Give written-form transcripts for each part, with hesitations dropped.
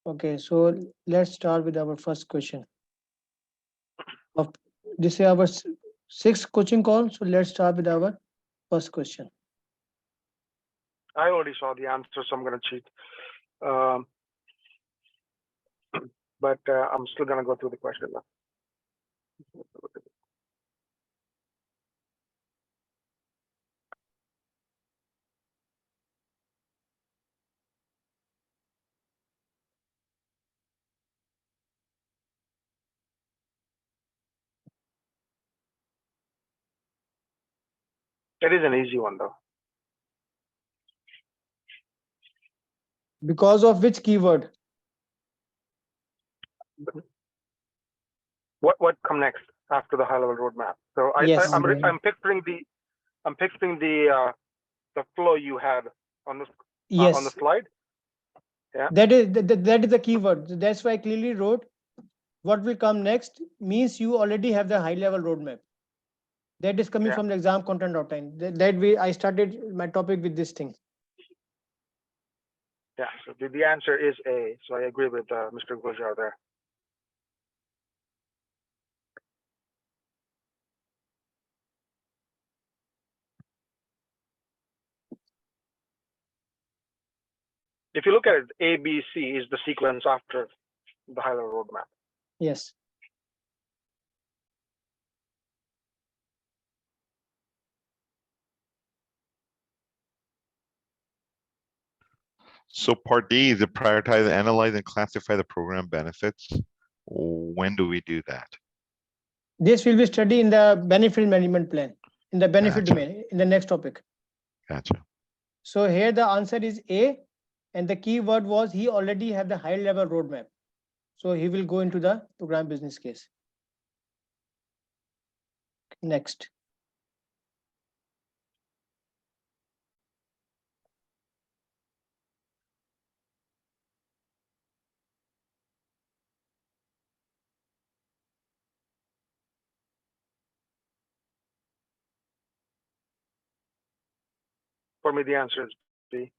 Okay, so let's start with our first question. Of this is our sixth coaching call. So let's start with our first question. I already saw the answer, so I'm going to cheat. Um, but I'm still going to go through the question now. It is an easy one, though. Because of which keyword? What come next after the high-level roadmap? So Yes. I'm picturing the flow you had on the Yes. slide. Yeah. That is the keyword. So that's why I clearly wrote what will come next means you already have the high level roadmap. That is coming Yeah. from the exam content outline. That way I started my topic with this thing. Yeah. So the answer is A. So I agree with Mr. Gujar there. If you look at it, A, B, C is the sequence after the high-level roadmap. Yes. So part D is to prioritize, analyze, and classify the program benefits. When do we do that? This will be studied in the benefit management plan, in the benefit Gotcha. domain, in the next topic. Gotcha. So here the answer is A, and the keyword was he already have the high level roadmap. So he will go into the program business case. Next. For me, the answer is B.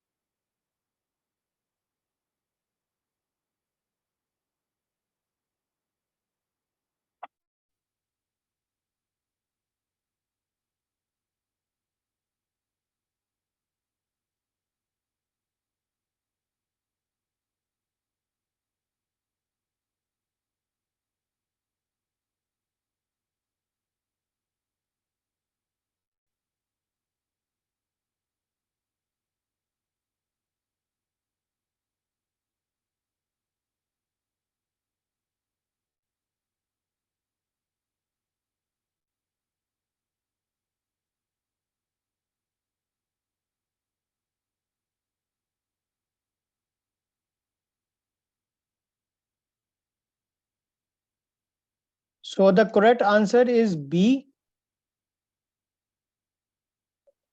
So the correct answer is B.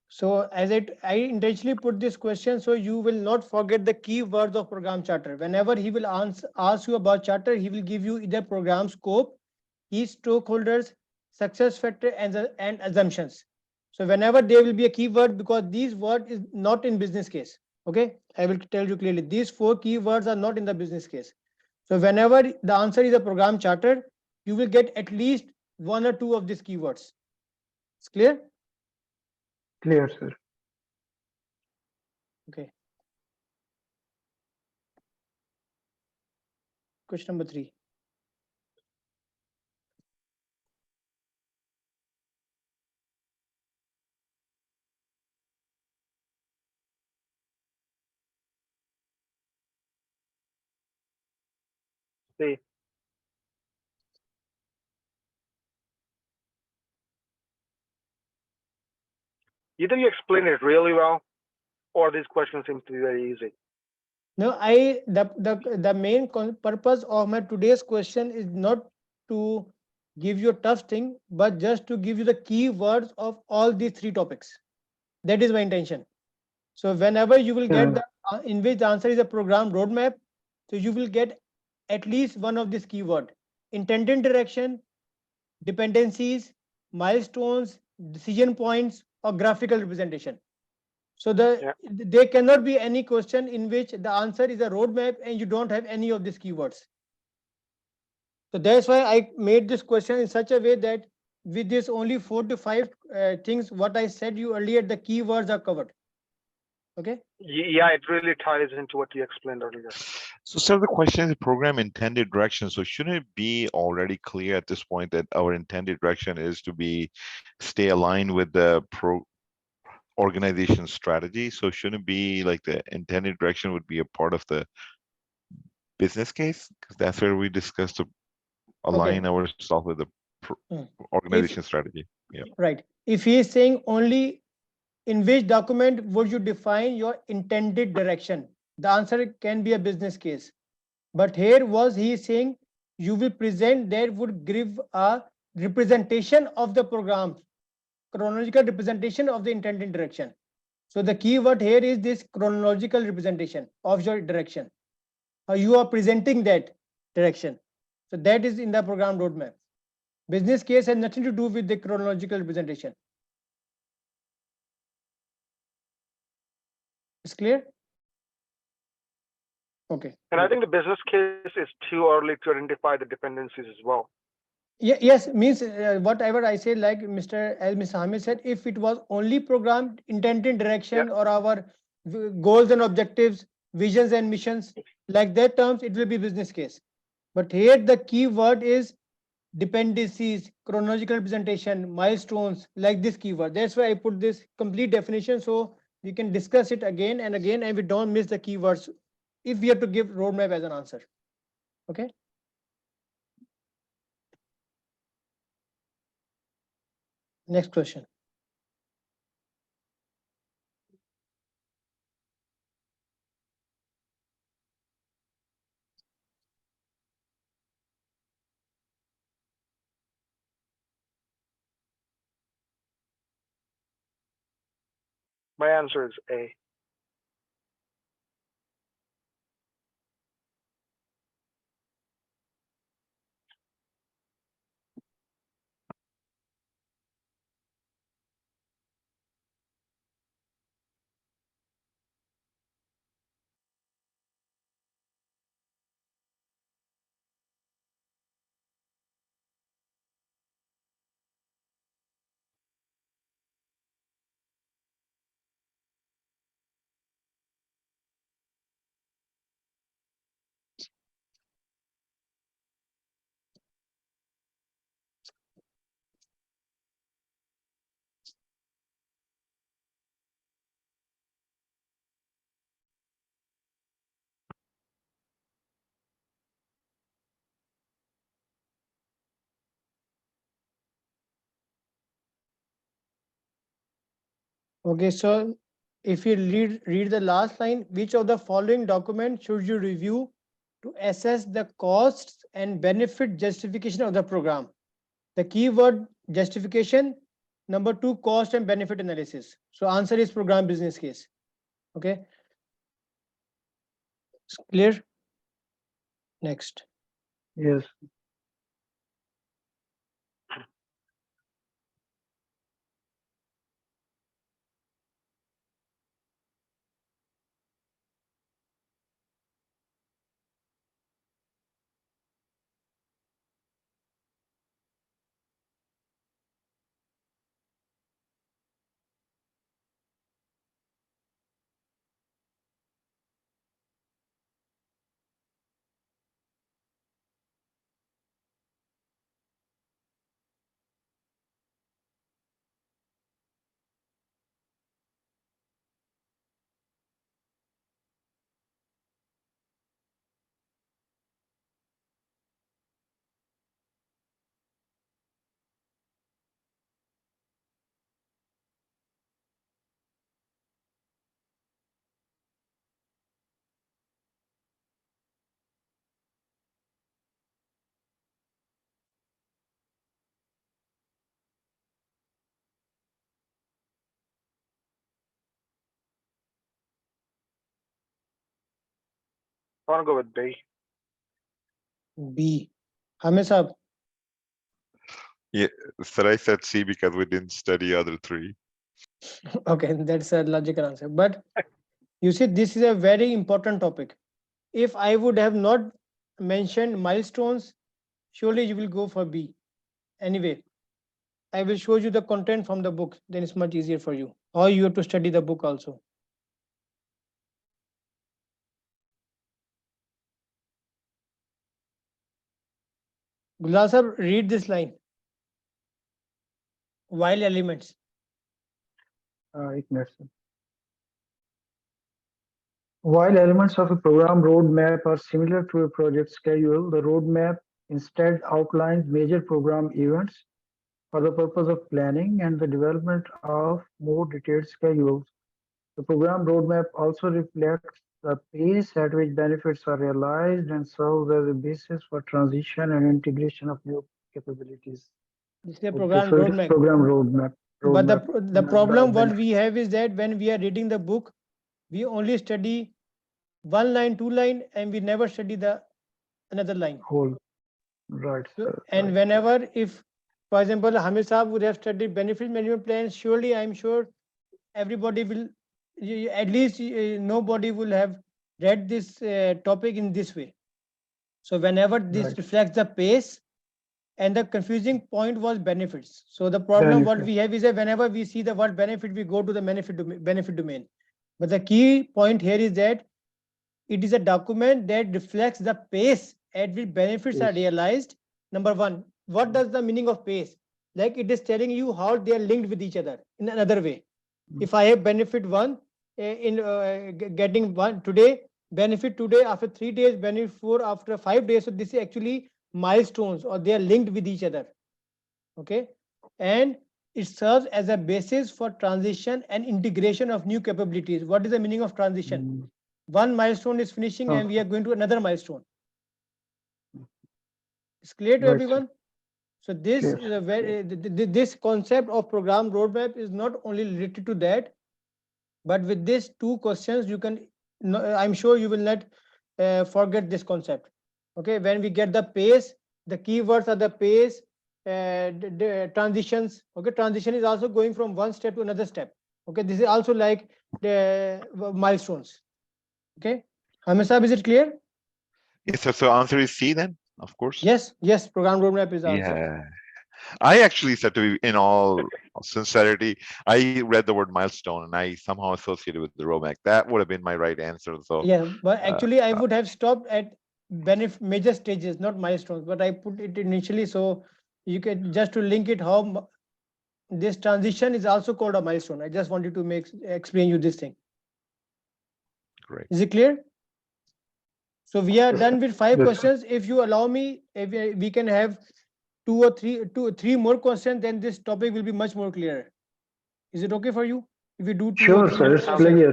So as I intentionally put this question so you will not forget the keywords of program charter. Whenever he will ask you about charter, he will give you either program scope, key stakeholders, success factor, and assumptions. So whenever there will be a keyword, because these word is not in business case. Okay, I will tell you clearly. These four keywords are not in the business case. So whenever the answer is a program charter, you will get at least one or two of these keywords. It's clear? Clear, sir. Okay. Question number 3. C. Either you explain it really well, or this question seems to be very easy. No, the main purpose of my today's question is not to give you a tough thing, but just to give you the key words of all these three topics. That is my intention. So whenever you will get the in which the answer is a program roadmap, so you will get at least one of this keyword: intended direction, dependencies, milestones, decision points, or graphical representation. So there cannot be any question in which the answer is a roadmap and you don't have any of these keywords. So that's why I made this question in such a way that with this only 4 to 5 things, what I said you earlier, the keywords are covered. Okay. Yeah, it really ties into what you explained earlier. So, sir, the question is program intended direction. So shouldn't it be already clear at this point that our intended direction is to stay aligned with the organization strategy? So shouldn't it be like the intended direction would be a part of the business case? Because that's where we discussed to align ourselves with the organization strategy. Yeah. Right. If he is saying only in which document would you define your intended direction, the answer can be a business case. But here was he saying you will present that would give a representation of the program, chronological representation of the intended direction. So the keyword here is this chronological representation of your direction. You are presenting that direction. So that is in the program roadmap. Business case has nothing to do with the chronological representation. It's clear? Okay. And I think the business case is too early to identify the dependencies as well. Yes, means whatever I said, like Mr. Hamid said, if it was only programmed intended direction or our goals and objectives, visions and missions, like that terms, it will be business case. But here the key word is dependencies, chronological representation, milestones, like this keyword. That's why I put this complete definition so we can discuss it again and again and we don't miss the keywords if we have to give roadmap as an answer. Okay. Next question. My answer is A. Okay, so if you read the last line, which of the following documents should you review to assess the costs and benefit justification of the program? The keyword justification, number 2, cost and benefit analysis. So answer is program business case. Okay. It's clear? Next. Yes. I want to go with B. B. Hamid Saab. Yeah, sir, I said C because we didn't study other three. Okay, that's a logical answer. But you see, this is a very important topic. If I would have not mentioned milestones, surely you will go for B. Anyway, I will show you the content from the book, then it's much easier for you. Or you have to study the book also. Gulal sir, read this line. While elements. एक minute sir. While elements of a program roadmap are similar to a project schedule, the roadmap instead outlines major program events for the purpose of planning and the development of more detailed schedules. The program roadmap also reflects the pace at which benefits are realized and serves as a basis for transition and integration of new capabilities. This is a Okay, program so it is roadmap. program roadmap. But Roadmap. the problem what we have is that when we are reading the book, we only study one line, two line, and we never study the another line. Whole. Right, So, sir. and Right. whenever, if, for example, Hamid Saab would have studied benefit management plans, surely I'm sure everybody will, at least nobody will have read this topic in this way. So whenever this Right. reflects the pace, and the confusing point was benefits. So the problem what we have is that whenever we see the word benefit, we go to the benefit domain. But the key point here is that it is a document that reflects the pace at which benefits are Yes. realized. Number one, what does the meaning of pace? Like it is telling you how they are linked with each other in another way. If I have benefit one in getting one today, benefit today, after 3 days, benefit 4 after 5 days. So this is actually milestones, or they are linked with each other. Okay, and it serves as a basis for transition and integration of new capabilities. What is the meaning of transition? One milestone is finishing and we are going to another milestone. It's clear to Right, everyone? So this Yes. is a very this concept of program roadmap is not only related to that, but with these two questions you can, I'm sure you will not forget this concept. Okay, when we get the pace, the keywords are the pace, the transitions. Okay, transition is also going from one step to another step. Okay, this is also like the milestones. Okay, Hamid Saab, is it clear? Yes, sir. So answer is C then, of course. Yes, program roadmap is answer. Yeah. I actually said, to be in all sincerity, I read the word milestone and I somehow associated with the roadmap. That would have been my right answer. So Yeah, but actually I would have stopped at major stages, not milestones, but I put it initially so you can just to link it how this transition is also called a milestone. I just wanted to explain you this thing. great. Is it clear? So we are done with 5 Yes. questions. If you allow me, if we can have two or three more questions, then this topic will be much more clearer. Is it okay for you if we do 2 or Sure, 3 sir. more It's questions? clear.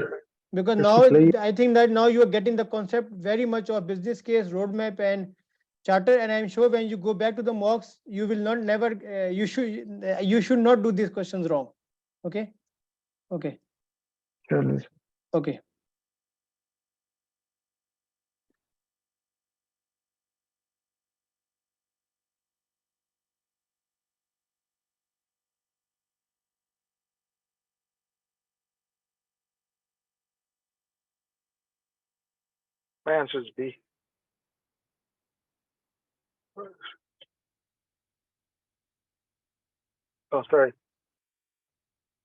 Because It's now clear. I think that now you are getting the concept very much of business case, roadmap, and charter. And I'm sure when you go back to the mocks, you will not never you should not do these questions wrong. Okay, okay, Surely. okay. My answer is B. Oh, sorry.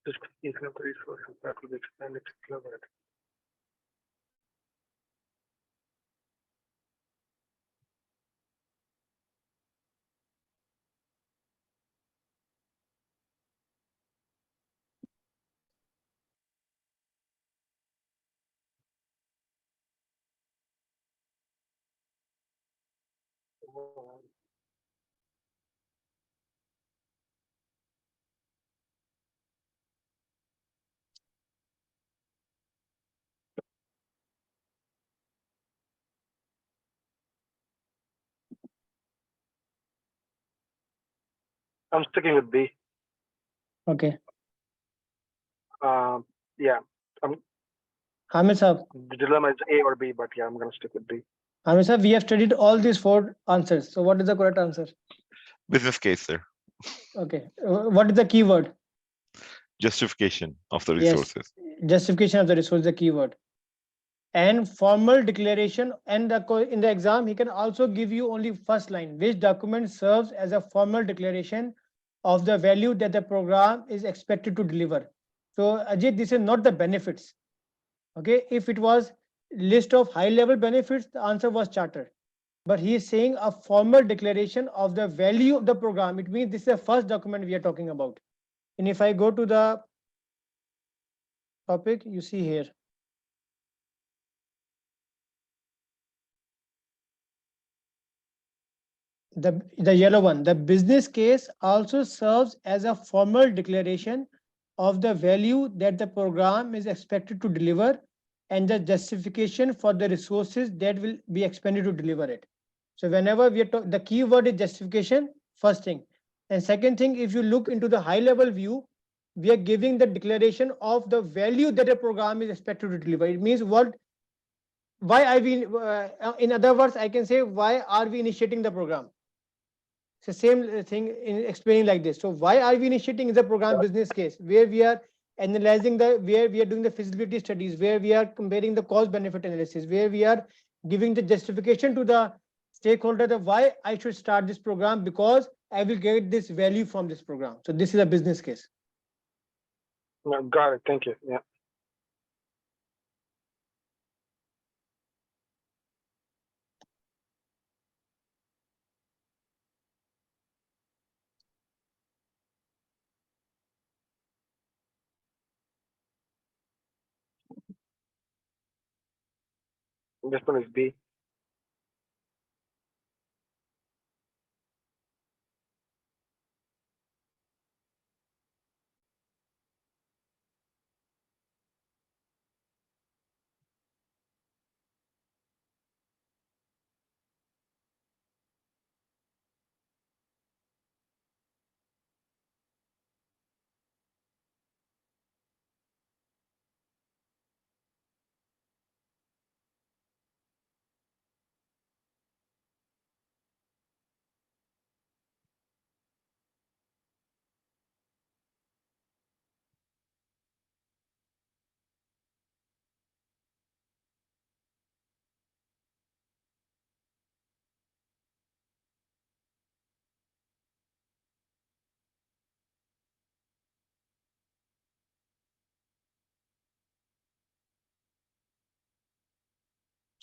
Just using up the resources that will be expanded to kilowatt. I'm sticking with B. Okay. Yeah. Hamid Saab. The dilemma is A or B, but yeah, I'm gonna stick with B. Hamid Saab, we have studied all these 4 answers. So what is the correct answer? Business case, sir. Okay. What is the keyword? Justification of the Yes, resources. justification of the resource, the keyword. And formal declaration, and in the exam he can also give you only first line, which document serves as a formal declaration of the value that the program is expected to deliver. So Ajit, this is not the benefits. Okay, if it was list of high level benefits, the answer was charter. But he is saying a formal declaration of the value of the program. It means this is the first document we are talking about. And if I go to the topic, you see here, the yellow one, the business case also serves as a formal declaration of the value that the program is expected to deliver and the justification for the resources that will be expended to deliver it. So whenever we are the keyword is justification, first thing. And second thing, if you look into the high level view, we are giving the declaration of the value that a program is expected to deliver. It means what, why are we, in other words, I can say, why are we initiating the program? It's the same thing in explaining like this. So why are we initiating the program business case, where we are analyzing where we are doing the feasibility studies, where we are comparing the cost benefit analysis, where we are giving the justification to the stakeholder that why I should start this program, because I will get this value from this program. So this is a business case. No, got it. Thank you. Yeah. This one is B.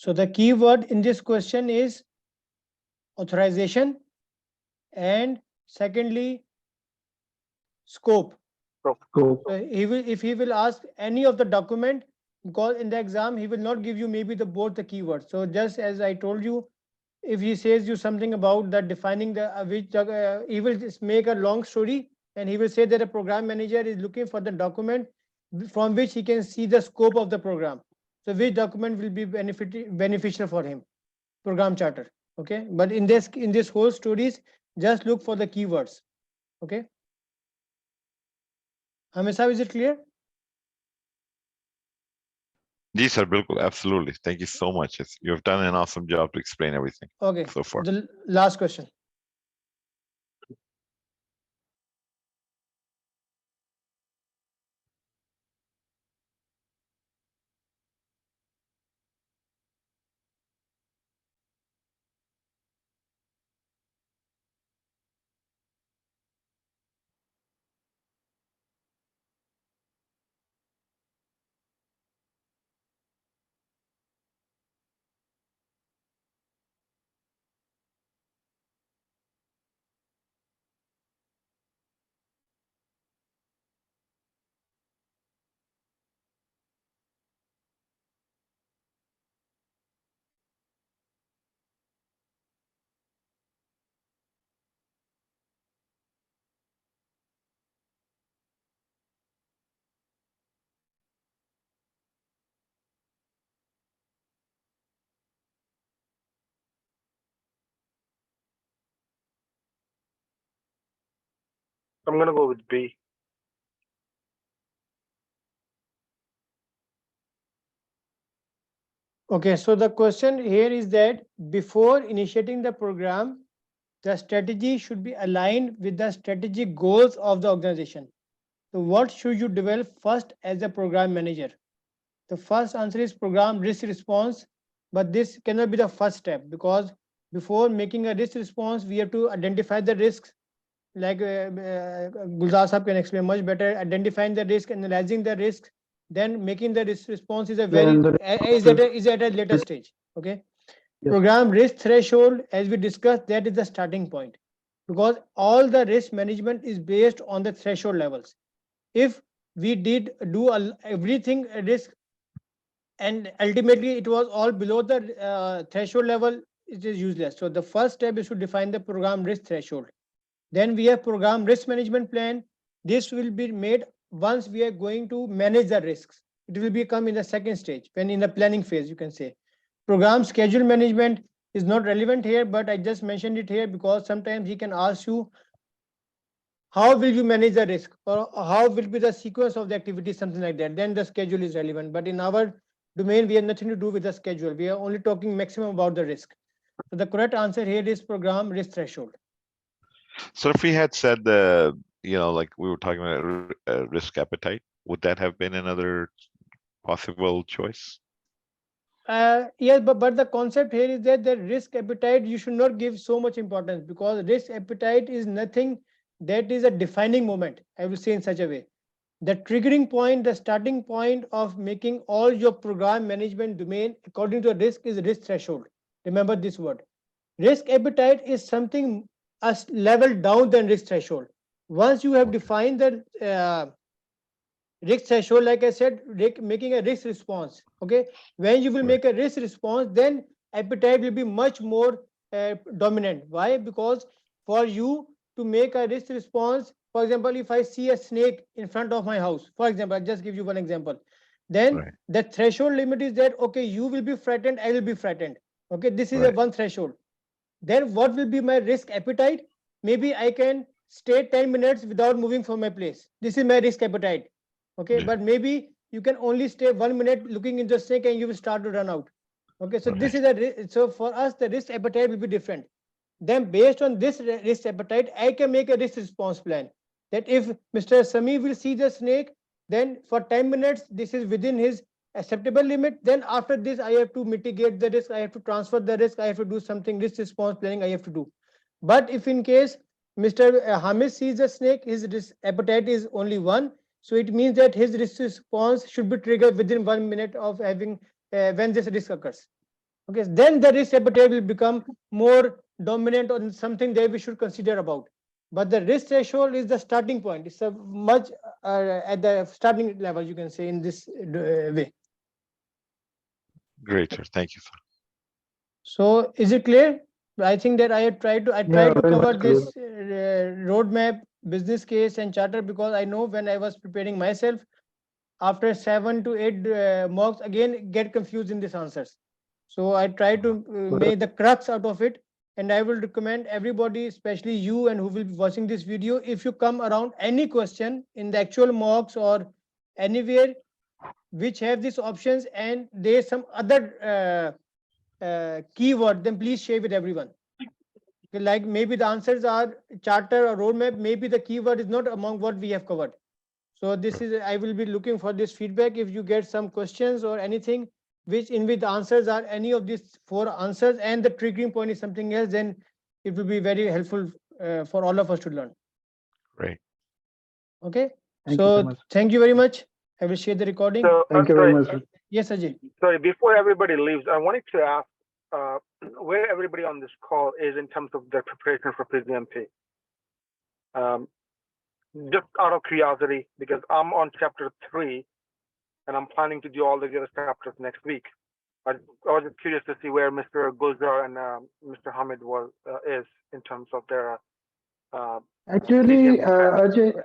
So the keyword in this question is authorization, and secondly, scope. Scope. So he will, if he will ask any of the document, because in the exam he will not give you maybe the both the keywords. So just as I told you, if he says you something about that defining the he will just make a long story, and he will say that a program manager is looking for the document from which he can see the scope of the program. So which document will be beneficial for him? Program charter. Okay, but in this whole stories, just look for the keywords. Okay, Hamisa, is it clear? Yes, sir, bilkul, absolutely. Thank you so much. You have done an awesome job to explain everything Okay, so far. the last question. I'm gonna go with B. Okay, so the question here is that before initiating the program, the strategy should be aligned with the strategic goals of the organization. So what should you develop first as a program manager? The first answer is program risk response, but this cannot be the first step, because before making a risk response, we have to identify the risks. Like Gulzar Saab can explain much better. Identifying the risk, analyzing the risks, then making the risk response is a Yeah, very and the is at a later stage. Okay. yes, Program risk threshold, as we discussed, that is the starting point, because all the risk management is based on the threshold levels. If we did do everything risk and ultimately it was all below the threshold level, it is useless. So the first step is to define the program risk threshold. Then we have program risk management plan. This will be made once we are going to manage the risks. It will become in the second stage, when in the planning phase, you can say. Program schedule management is not relevant here, but I just mentioned it here because sometimes he can ask you, how will you manage the risk, or how will be the sequence of the activity, something like that. Then the schedule is relevant. But in our domain, we have nothing to do with the schedule. We are only talking maximum about the risk. So the correct answer here is program risk threshold. So if we had said the, like we were talking about risk appetite, would that have been another possible choice? Yes, but the concept here is that the risk appetite, you should not give so much importance, because risk appetite is nothing that is a defining moment, I will say in such a way. The triggering point, the starting point of making all your program management domain according to risk is risk threshold. Remember this word. Risk appetite is something as level down than risk threshold. Once you have Okay. defined the risk threshold, like I said, making a risk response. Okay, when you will Right. make a risk response, then appetite will be much more dominant. Why? Because for you to make a risk response, for example, if I see a snake in front of my house, for example, I'll just give you one example, then Right. the threshold limit is that, okay, you will be frightened, I will be frightened. Okay, this is a Right. one threshold. Then what will be my risk appetite? Maybe I can stay 10 minutes without moving from my place. This is my risk appetite. Okay, Yeah. but maybe you can only stay 1 minute looking into the snake and you will start to run out. Okay, so this Right. is so for us the risk appetite will be different. Then based on this risk appetite, I can make a risk response plan. That if Mr. Sami will see the snake, then for 10 minutes, this is within his acceptable limit. Then after this, I have to mitigate the risk, I have to transfer the risk, I have to do something, risk response planning I have to do. But if in case Mr. Hamis sees the snake, his risk appetite is only one. So it means that his risk response should be triggered within 1 minute of having when this risk occurs. Okay, then the risk appetite will become more dominant on something that we should consider about. But the risk threshold is the starting point. It's a much at the starting level, you can say, in this way. Great, sir. Thank you, sir. So is it clear? I think that I yeah, tried to very cover much clear. this roadmap, business case, and charter, because I know when I was preparing myself, after 7 to 8 mocks, again get confused in these answers. So I try to Well, make the crux out of it. And I will recommend everybody, especially you and who will be watching this video, if you come around any question in the actual mocks or anywhere which have these options and there's some other keyword, then please share with everyone. Okay, like maybe the answers are charter or roadmap, maybe the keyword is not among what we have covered. So this Right. is, I will be looking for this feedback. If you get some questions or anything which the answers are any of these four answers and the triggering point is something else, then it will be very helpful for all of us to learn. Great. Okay. thank you very So much. thank you very much. I will share the recording. So, Thank you very much. Yes, Ajay. sorry, before everybody leaves, I wanted to ask uh, where everybody on this call is in terms of their preparation for PgMP. Um, just out of curiosity, because I'm on chapter 3 and I'm planning to do all the other chapters next week. I was just curious to see where Mr. Gulzar and Mr. Hamid is in terms of their Actually, PgMP prep. Ajay,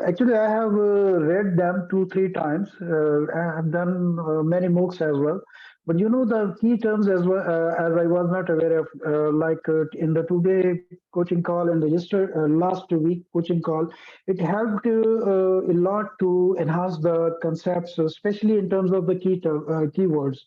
actually, I have read them 2, 3 times. I have done many MOOCs as well. But the key terms as well, as I was not aware of, like in the today coaching call and the last week coaching call, it helped a lot to enhance the concepts, especially in terms of the keywords.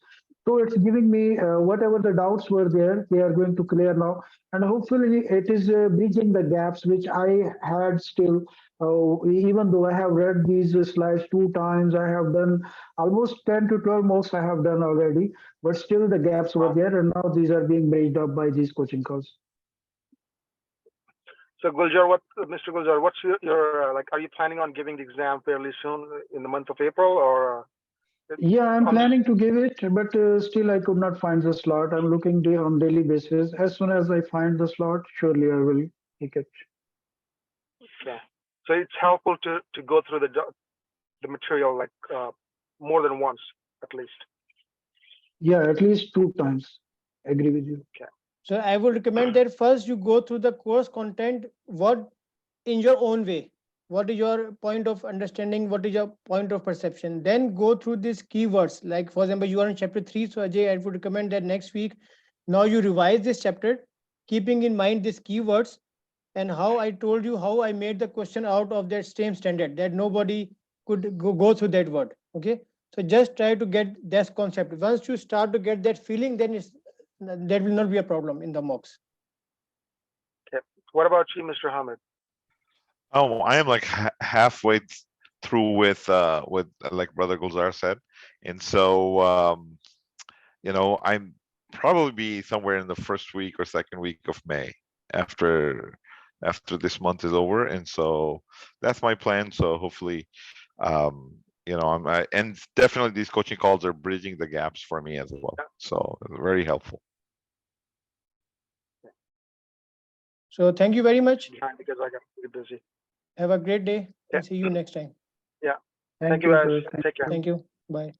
So it's giving me whatever the doubts were there, they are going to clear now. And hopefully it is bridging the gaps which I had still, even though I have read these slides 2 times, I have done almost 10 to 12 mocks I have done already, but still the gaps were there. And now these are being bridged up by these coaching calls. So Mr. Guljar, what's your like? Are you planning on giving the exam fairly soon in the month of April, or? Yeah, I'm planning to give it, but still I could not find the slot. I'm looking on daily basis. As soon as I find the slot, surely I will take it. Okay. So it's helpful to go through the material like more than once at least. Yeah, at least 2 times. Agree with you. Okay. So I would recommend that first you go through the course content, what in your own way. What is your point of understanding? What is your point of perception? Then go through these keywords. Like for example, you are in chapter 3. So Ajay, I would recommend that next week, now you revise this chapter, keeping in mind these keywords and how I told you how I made the question out of that same standard that nobody could go through that word. Okay. So just try to get that concept. Once you start to get that feeling, then there will not be a problem in the mocks. Okay. What about you, Mr. Hamid? Oh, I am like halfway through with like Brother Gulzar said, and so I'm probably be somewhere in the first week or second week of May after this month is over, and so that's my plan. So hopefully, and definitely these coaching calls are bridging the gaps for me as well. So very helpful. So thank you very much. Because I got pretty busy. Have a great day and see you next time. Yeah. Thank you you, guys. sir. Take care. Thank you. Bye.